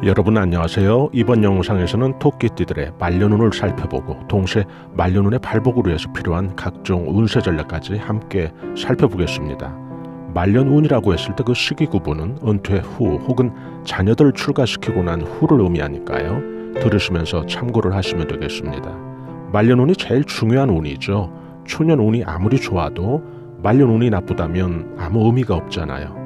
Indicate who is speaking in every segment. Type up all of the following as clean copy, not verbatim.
Speaker 1: 여러분 안녕하세요. 이번 영상에서는 토끼띠들의 말년운을 살펴보고 동시에 말년운의 발복을 위해서 필요한 각종 운세 전략까지 함께 살펴보겠습니다. 말년운이라고 했을 때 그 시기 구분은 은퇴 후 혹은 자녀들을 출가시키고 난 후를 의미하니까요. 들으시면서 참고를 하시면 되겠습니다. 말년운이 제일 중요한 운이죠. 초년운이 아무리 좋아도 말년운이 나쁘다면 아무 의미가 없잖아요.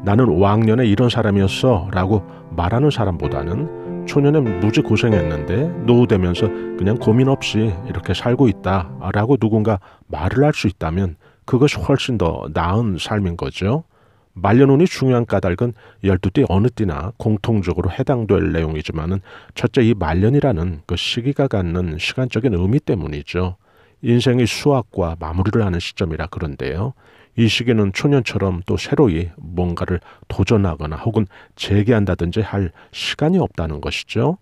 Speaker 1: 나는 왕년에 이런 사람이었어 라고 말하는 사람보다는 초년에 무지 고생했는데 노후 되면서 그냥 고민 없이 이렇게 살고 있다 라고 누군가 말을 할 수 있다면 그것이 훨씬 더 나은 삶인 거죠. 말년운이 중요한 까닭은 12띠 어느 띠나 공통적으로 해당될 내용이지만은 첫째 이 말년이라는 그 시기가 갖는 시간적인 의미 때문이죠. 인생의 수확과 마무리를 하는 시점이라 그런데요. 이 시기는 초년처럼 또 새로이 뭔가를 도전하거나 혹은 재개한다든지 할 시간이 없다는 것이죠.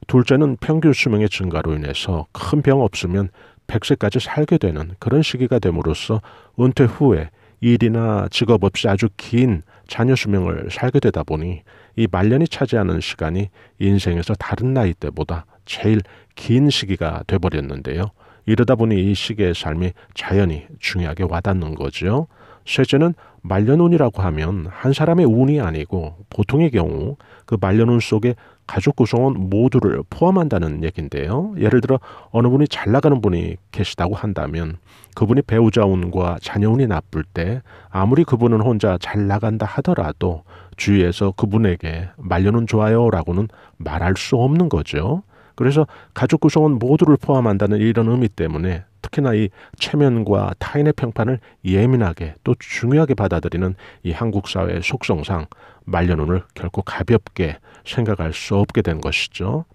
Speaker 1: 둘째는 평균 수명의 증가로 인해서 큰 병 없으면 100세까지 살게 되는 그런 시기가 됨으로써 은퇴 후에 일이나 직업 없이 아주 긴 자녀 수명을 살게 되다 보니 이 말년이 차지하는 시간이 인생에서 다른 나이 때보다 제일 긴 시기가 돼버렸는데요. 이러다 보니 이 시기의 삶이 자연히 중요하게 와닿는 거죠. 셋째는 말년운이라고 하면 한 사람의 운이 아니고 보통의 경우 그 말년운 속에 가족 구성원 모두를 포함한다는 얘기인데요. 예를 들어 어느 분이 잘 나가는 분이 계시다고 한다면 그분이 배우자 운과 자녀 운이 나쁠 때 아무리 그분은 혼자 잘 나간다 하더라도 주위에서 그분에게 말년운 좋아요 라고는 말할 수 없는 거죠. 그래서 가족 구성원 모두를 포함한다는 이런 의미 때문에 특히나 이 체면과 타인의 평판을 예민하게 또 중요하게 받아들이는 이 한국 사회의 속성상 말년운을 결코 가볍게 생각할 수 없게 된 것이죠.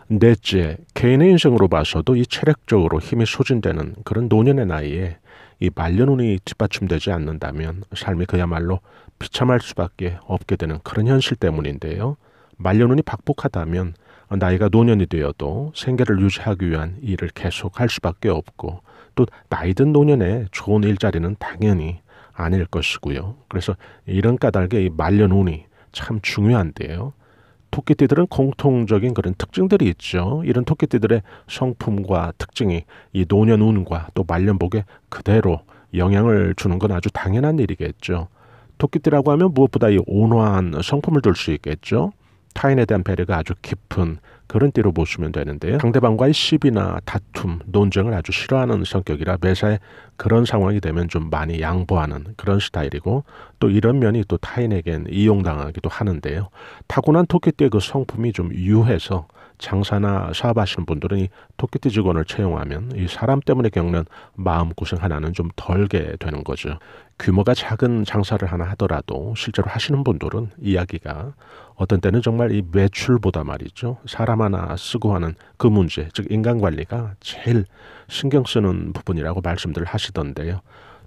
Speaker 1: 넷째, 개인의 인생으로 봐서도 이 체력적으로 힘이 소진되는 그런 노년의 나이에 이 말년운이 뒷받침되지 않는다면 삶이 그야말로 비참할 수밖에 없게 되는 그런 현실 때문인데요. 말년운이 박복하다면 나이가 노년이 되어도 생계를 유지하기 위한 일을 계속할 수밖에 없고 또 나이 든 노년에 좋은 일자리는 당연히 아닐 것이고요. 그래서 이런 까닭에 이 말년운이 참 중요한데요. 토끼띠들은 공통적인 그런 특징들이 있죠. 이런 토끼띠들의 성품과 특징이 이 노년운과 또 말년복에 그대로 영향을 주는 건 아주 당연한 일이겠죠. 토끼띠라고 하면 무엇보다 이 온화한 성품을 둘 수 있겠죠. 타인에 대한 배려가 아주 깊은 그런 띠로 보시면 되는데요. 상대방과의 시비나 다툼, 논쟁을 아주 싫어하는 성격이라 매사에 그런 상황이 되면 좀 많이 양보하는 그런 스타일이고 또 이런 면이 또 타인에겐 이용당하기도 하는데요. 타고난 토끼띠의 그 성품이 좀 유해서 장사나 사업하시는 분들은 이 토끼띠 직원을 채용하면 이 사람 때문에 겪는 마음고생 하나는 좀 덜게 되는 거죠. 규모가 작은 장사를 하나 하더라도 실제로 하시는 분들은 이야기가 어떤 때는 정말 이 매출보다 말이죠. 사람 하나 쓰고 하는 그 문제, 즉 인간관리가 제일 신경 쓰는 부분이라고 말씀들 하시던데요.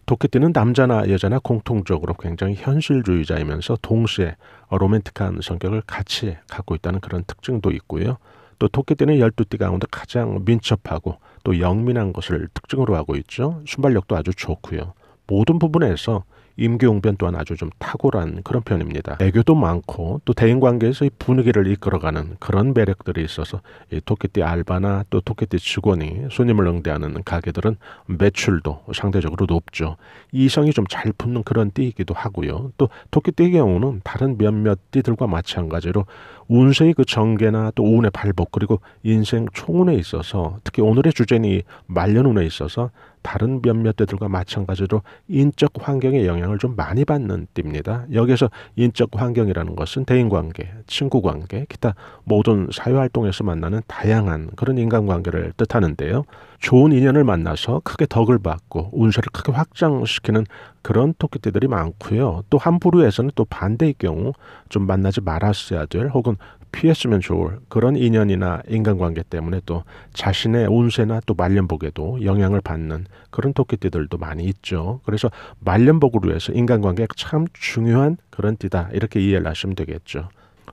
Speaker 1: 토끼띠는 남자나 여자나 공통적으로 굉장히 현실주의자이면서 동시에 로맨틱한 성격을 같이 갖고 있다는 그런 특징도 있고요. 또 토끼띠는 12띠 가운데 가장 민첩하고 또 영민한 것을 특징으로 하고 있죠. 순발력도 아주 좋고요. 모든 부분에서 임기응변 또한 아주 좀 탁월한 그런 편입니다. 애교도 많고 또 대인관계에서 이 분위기를 이끌어가는 그런 매력들이 있어서 이 토끼띠 알바나 또 토끼띠 직원이 손님을 응대하는 가게들은 매출도 상대적으로 높죠. 이성이 좀 잘 붙는 그런 띠이기도 하고요. 또 토끼띠의 경우는 다른 몇몇 띠들과 마찬가지로 운세의 그 정계나 또 운의 발복 그리고 인생 총운에 있어서 특히 오늘의 주제는 말년운에 있어서 다른 몇몇 띠들과 마찬가지로 인적 환경의 영향을 좀 많이 받는 띠입니다. 여기서 인적 환경이라는 것은 대인관계, 친구관계, 기타 모든 사회활동에서 만나는 다양한 그런 인간관계를 뜻하는데요. 좋은 인연을 만나서 크게 덕을 받고 운세를 크게 확장시키는 그런 토끼띠들이 많고요. 또 한 부류에서는 또 반대의 경우 좀 만나지 말았어야 될 혹은 피했으면 좋을 그런 인연이나 인간관계 때문에 또 자신의 운세나 또 말년복에도 영향을 받는 그런 토끼띠들도 많이 있죠. 그래서 말년복을 위해서 인간관계가 참 중요한 그런 띠다 이렇게 이해를 하시면 되겠죠.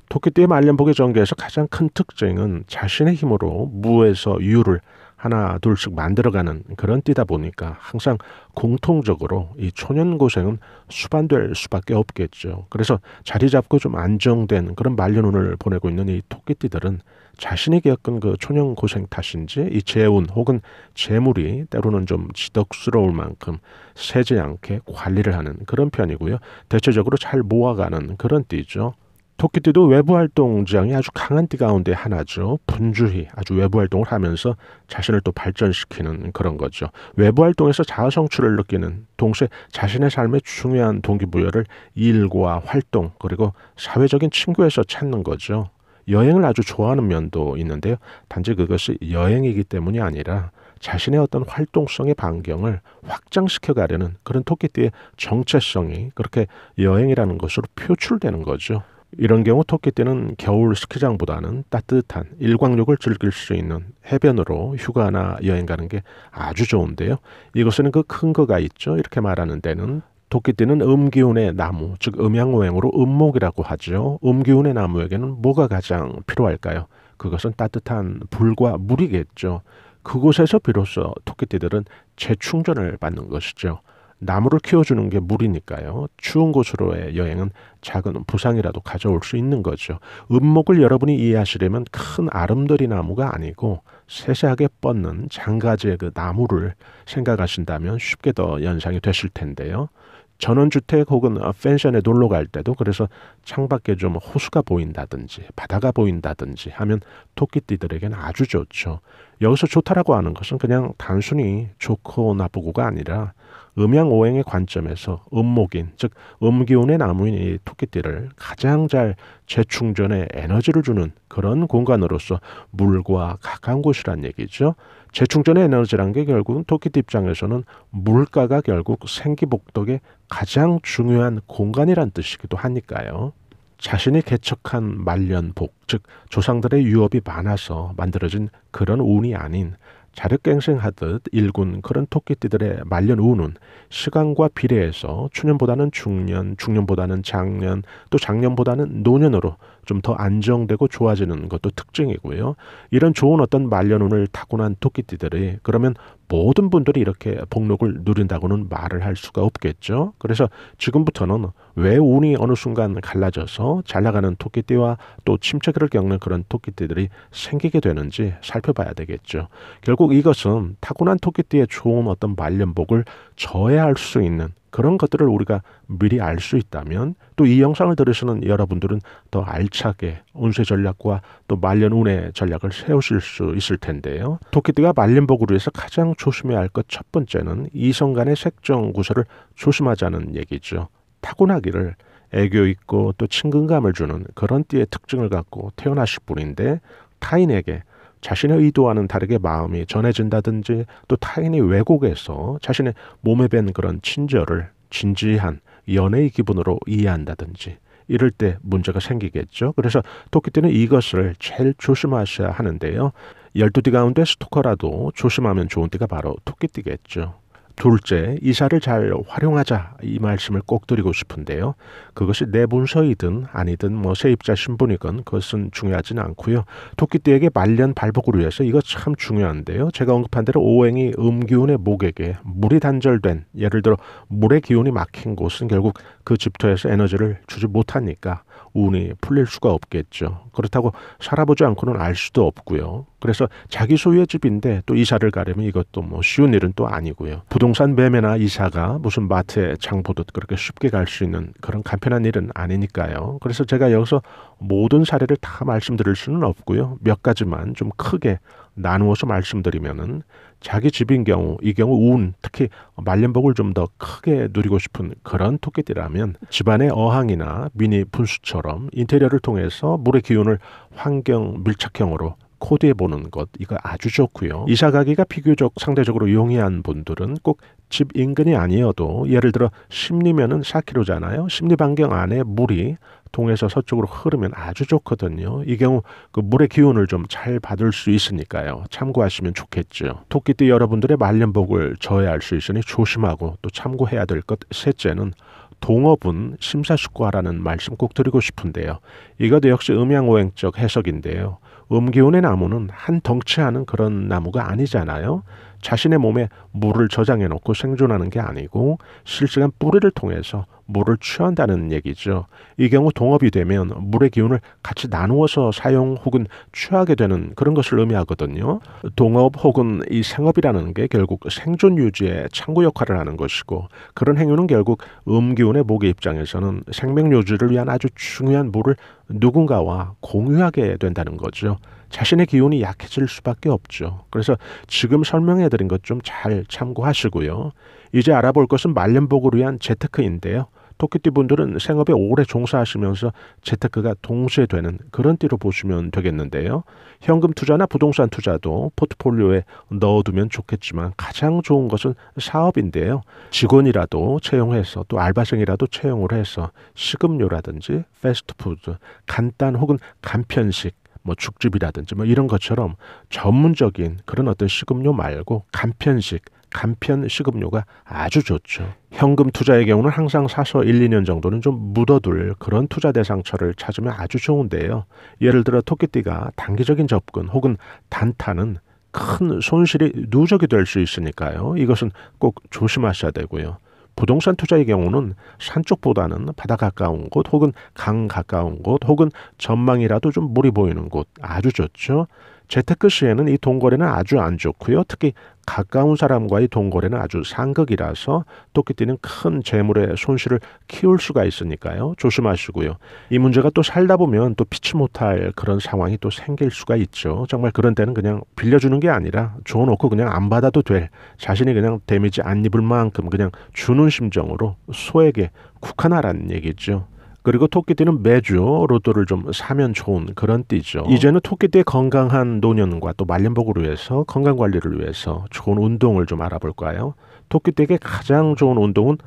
Speaker 1: 토끼띠의 말년복의 전개에서 가장 큰 특징은 자신의 힘으로 무에서 유를 하나 둘씩 만들어가는 그런 띠다 보니까 항상 공통적으로 이 초년고생은 수반될 수밖에 없겠죠. 그래서 자리 잡고 좀 안정된 그런 말년운을 보내고 있는 이 토끼띠들은 자신이 겪은 그 초년고생 탓인지 이 재운 혹은 재물이 때로는 좀 지덕스러울 만큼 세지 않게 관리를 하는 그런 편이고요. 대체적으로 잘 모아가는 그런 띠죠. 토끼띠도 외부 활동 지향이 아주 강한 띠 가운데 하나죠. 분주히 아주 외부 활동을 하면서 자신을 또 발전시키는 그런 거죠. 외부 활동에서 자아 성취를 느끼는 동시에 자신의 삶의 중요한 동기부여를 일과 활동 그리고 사회적인 친구에서 찾는 거죠. 여행을 아주 좋아하는 면도 있는데요. 단지 그것이 여행이기 때문이 아니라 자신의 어떤 활동성의 반경을 확장시켜 가려는 그런 토끼띠의 정체성이 그렇게 여행이라는 것으로 표출되는 거죠. 이런 경우 토끼띠는 겨울 스키장보다는 따뜻한 일광욕을 즐길 수 있는 해변으로 휴가나 여행 가는 게 아주 좋은데요. 이것에는 그 근거가 있죠. 이렇게 말하는 데는 토끼띠는 음기운의 나무, 즉 음양오행으로 음목이라고 하죠. 음기운의 나무에게는 뭐가 가장 필요할까요? 그것은 따뜻한 불과 물이겠죠. 그곳에서 비로소 토끼띠들은 재충전을 받는 것이죠. 나무를 키워주는 게 물이니까요. 추운 곳으로의 여행은 작은 부상이라도 가져올 수 있는 거죠. 음목을 여러분이 이해하시려면 큰 아름드리 나무가 아니고 세세하게 뻗는 장가지의 그 나무를 생각하신다면 쉽게 더 연상이 되실 텐데요. 전원주택 혹은 펜션에 놀러 갈 때도 그래서 창밖에 좀 호수가 보인다든지 바다가 보인다든지 하면 토끼띠들에게는 아주 좋죠. 여기서 좋다라고 하는 것은 그냥 단순히 좋고 나쁘고가 아니라 음양오행의 관점에서 음목인 즉 음기운의 나무인 이 토끼띠를 가장 잘 재충전에 에너지를 주는 그런 공간으로서 물과 가까운 곳이란 얘기죠. 재충전의 에너지란 게 결국은 토끼띠 입장에서는 물가가 결국 생기복덕의 가장 중요한 공간이란 뜻이기도 하니까요. 자신이 개척한 말년복, 즉 조상들의 유업이 많아서 만들어진 그런 운이 아닌 자력갱생하듯 일군 그런 토끼띠들의 말년 운은 시간과 비례해서 추년보다는 중년, 중년보다는 장년, 또 장년보다는 노년으로 좀 더 안정되고 좋아지는 것도 특징이고요. 이런 좋은 어떤 말년 운을 타고난 토끼띠들이 그러면 모든 분들이 이렇게 복록을 누린다고는 말을 할 수가 없겠죠. 그래서 지금부터는 왜 운이 어느 순간 갈라져서 잘 나가는 토끼띠와 또 침체기를 겪는 그런 토끼띠들이 생기게 되는지 살펴봐야 되겠죠. 결국 이것은 타고난 토끼띠의 좋은 어떤 말년복을 저해할 수 있는 그런 것들을 우리가 미리 알 수 있다면 또 이 영상을 들으시는 여러분들은 더 알차게 운세 전략과 또 말년 운의 전략을 세우실 수 있을 텐데요. 토끼띠가 말년복으로 해서 가장 조심해야 할 것 첫 번째는 이성 간의 색정 구설을 조심하자는 얘기죠. 타고나기를 애교 있고 또 친근감을 주는 그런 띠의 특징을 갖고 태어나실 분인데 타인에게 자신의 의도와는 다르게 마음이 전해진다든지 또 타인이 왜곡해서 자신의 몸에 밴 그런 친절을 진지한 연애의 기분으로 이해한다든지 이럴 때 문제가 생기겠죠. 그래서 토끼띠는 이것을 제일 조심하셔야 하는데요. 12띠 가운데 스토커라도 조심하면 좋은 띠가 바로 토끼띠겠죠. 둘째, 이사를 잘 활용하자 이 말씀을 꼭 드리고 싶은데요. 그것이 내 문서이든 아니든 뭐 세입자 신분이건 그것은 중요하진 않고요. 토끼띠에게 말년 발복을 위해서 이거 참 중요한데요. 제가 언급한 대로 오행이 음기운의 목에게 물이 단절된 예를 들어 물의 기운이 막힌 곳은 결국 그 집터에서 에너지를 주지 못하니까 운이 풀릴 수가 없겠죠. 그렇다고 살아보지 않고는 알 수도 없고요. 그래서 자기 소유의 집인데 또 이사를 가려면 이것도 뭐 쉬운 일은 또 아니고요. 부동산 매매나 이사가 무슨 마트에 장 보듯 그렇게 쉽게 갈 수 있는 그런 간편한 일은 아니니까요. 그래서 제가 여기서 모든 사례를 다 말씀드릴 수는 없고요. 몇 가지만 좀 크게 나누어서 말씀드리면은 자기 집인 경우, 이 경우 운, 특히 말년복을 좀 더 크게 누리고 싶은 그런 토끼띠라면 집안의 어항이나 미니 분수처럼 인테리어를 통해서 물의 기운을 환경 밀착형으로 코디해 보는 것 이거 아주 좋고요. 이사 가기가 비교적 상대적으로 용이한 분들은 꼭 집 인근이 아니어도 예를 들어 십리면은 4km잖아요. 십리 반경 안에 물이 동에서 서쪽으로 흐르면 아주 좋거든요. 이 경우 그 물의 기운을 좀 잘 받을 수 있으니까요. 참고하시면 좋겠죠. 토끼띠 여러분들의 말년복을 저해할 수 있으니 조심하고 또 참고해야 될 것 셋째는 동업은 심사숙고하라는 말씀 꼭 드리고 싶은데요. 이것도 역시 음양오행적 해석인데요. 음기운의 나무는 한 덩치 하는 그런 나무가 아니잖아요. 자신의 몸에 물을 저장해 놓고 생존하는 게 아니고 실시간 뿌리를 통해서 물을 취한다는 얘기죠. 이 경우 동업이 되면 물의 기운을 같이 나누어서 사용 혹은 취하게 되는 그런 것을 의미하거든요. 동업 혹은 이 생업이라는 게 결국 생존 유지의 창구 역할을 하는 것이고, 그런 행위는 결국 음기운의 목의 입장에서는 생명 유지를 위한 아주 중요한 물을 누군가와 공유하게 된다는 거죠. 자신의 기운이 약해질 수밖에 없죠. 그래서 지금 설명해드린 것 좀 잘 참고하시고요. 이제 알아볼 것은 말년복을 위한 재테크인데요. 토끼띠 분들은 생업에 오래 종사하시면서 재테크가 동시에 되는 그런 띠로 보시면 되겠는데요. 현금 투자나 부동산 투자도 포트폴리오에 넣어두면 좋겠지만 가장 좋은 것은 사업인데요. 직원이라도 채용해서 또 알바생이라도 채용을 해서 식음료라든지 패스트푸드, 간단 혹은 간편식, 죽집이라든지 이런 것처럼 전문적인 그런 어떤 식음료 말고 간편 식음료가 아주 좋죠. 현금 투자의 경우는 항상 사서 1, 2년 정도는 좀 묻어둘 그런 투자 대상처를 찾으면 아주 좋은데요. 예를 들어 토끼띠가 단기적인 접근 혹은 단타는 큰 손실이 누적이 될 수 있으니까요. 이것은 꼭 조심하셔야 되고요. 부동산 투자의 경우는 산 쪽보다는 바다 가까운 곳 혹은 강 가까운 곳 혹은 전망이라도 좀 물이 보이는 곳 아주 좋죠. 재테크 시에는 이 동거래는 아주 안 좋고요. 특히 가까운 사람과의 동거래는 아주 상극이라서 토끼띠는 큰 재물의 손실을 키울 수가 있으니까요. 조심하시고요. 이 문제가 또 살다 보면 또 피치 못할 그런 상황이 또 생길 수가 있죠. 정말 그런 때는 그냥 빌려주는 게 아니라 줘놓고 그냥 안 받아도 될, 자신이 그냥 데미지 안 입을 만큼 그냥 주는 심정으로 소에게 국한하라는 얘기죠. 그리고 토끼띠는 매주 로또를 좀 사면 좋은 그런 띠죠. 이제는 토끼띠의 건강한 노년과 또 말년복을 위해서, 건강관리를 위해서 좋은 운동을 좀 알아볼까요? 토끼띠에게 가장 좋은 운동은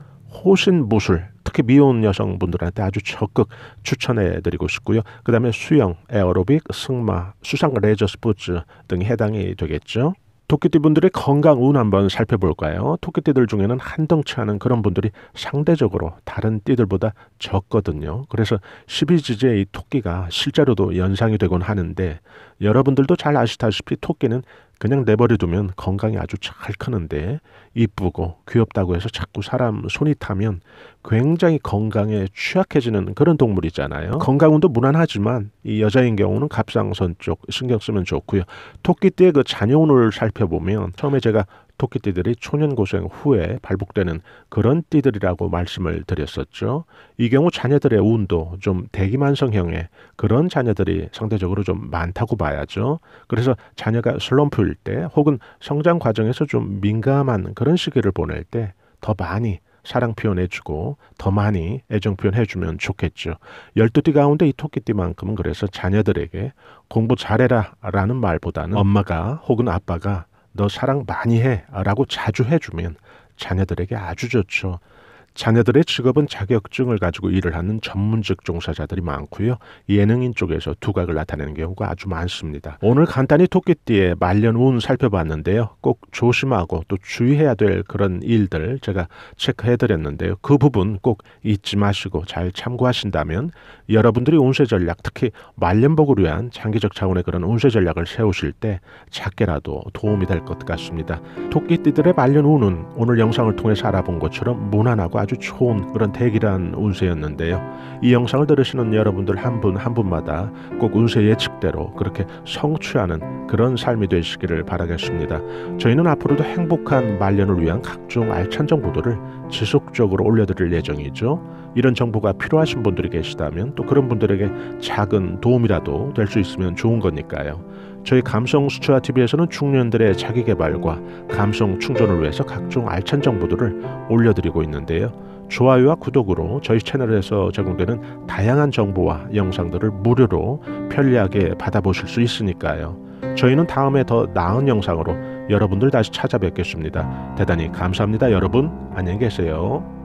Speaker 1: 호신무술, 특히 미혼 여성분들한테 아주 적극 추천해드리고 싶고요. 그 다음에 수영, 에어로빅, 승마, 수상 레저 스포츠 등이 해당이 되겠죠. 토끼띠 분들의 건강 운 한번 살펴볼까요? 토끼띠들 중에는 한 덩치 하는 그런 분들이 상대적으로 다른 띠들보다 적거든요. 그래서 12지지의 이 토끼가 실제로도 연상이 되곤 하는데, 여러분들도 잘 아시다시피 토끼는 그냥 내버려두면 건강이 아주 잘 크는데, 이쁘고 귀엽다고 해서 자꾸 사람 손이 타면 굉장히 건강에 취약해지는 그런 동물이잖아요. 건강운도 무난하지만 이 여자인 경우는 갑상선 쪽 신경 쓰면 좋고요. 토끼띠의 그 자녀운을 살펴보면, 처음에 제가 토끼띠들이 초년고생 후에 발복되는 그런 띠들이라고 말씀을 드렸었죠. 이 경우 자녀들의 운도 좀 대기만성형의 그런 자녀들이 상대적으로 좀 많다고 봐야죠. 그래서 자녀가 슬럼프일 때 혹은 성장 과정에서 좀 민감한 그런 시기를 보낼 때 더 많이 사랑 표현해주고 더 많이 애정 표현해주면 좋겠죠. 12띠 가운데 이 토끼띠만큼은 그래서 자녀들에게 공부 잘해라 라는 말보다는 엄마가 혹은 아빠가 너 사랑 많이 해 라고 자주 해주면 자녀들에게 아주 좋죠. 자녀들의 직업은 자격증을 가지고 일을 하는 전문직 종사자들이 많고요. 예능인 쪽에서 두각을 나타내는 경우가 아주 많습니다. 오늘 간단히 토끼띠의 말년 운 살펴봤는데요. 꼭 조심하고 또 주의해야 될 그런 일들 제가 체크해드렸는데요. 그 부분 꼭 잊지 마시고 잘 참고하신다면 여러분들이 운세 전략, 특히 말년복을 위한 장기적 차원의 그런 운세 전략을 세우실 때 작게라도 도움이 될 것 같습니다. 토끼띠들의 말년 운은 오늘 영상을 통해서 알아본 것처럼 무난하고 아주 좋은 그런 대기란 운세였는데요. 이 영상을 들으시는 여러분들 한 분 한 분마다 꼭 운세 예측대로 그렇게 성취하는 그런 삶이 되시기를 바라겠습니다. 저희는 앞으로도 행복한 말년을 위한 각종 알찬 정보들을 지속적으로 올려드릴 예정이죠. 이런 정보가 필요하신 분들이 계시다면 또 그런 분들에게 작은 도움이라도 될 수 있으면 좋은 거니까요. 저희 감성수초와TV에서는 중년들의 자기개발과 감성 충전을 위해서 각종 알찬 정보들을 올려드리고 있는데요. 좋아요와 구독으로 저희 채널에서 제공되는 다양한 정보와 영상들을 무료로 편리하게 받아보실 수 있으니까요. 저희는 다음에 더 나은 영상으로 여러분들 다시 찾아뵙겠습니다. 대단히 감사합니다. 여러분 안녕히 계세요.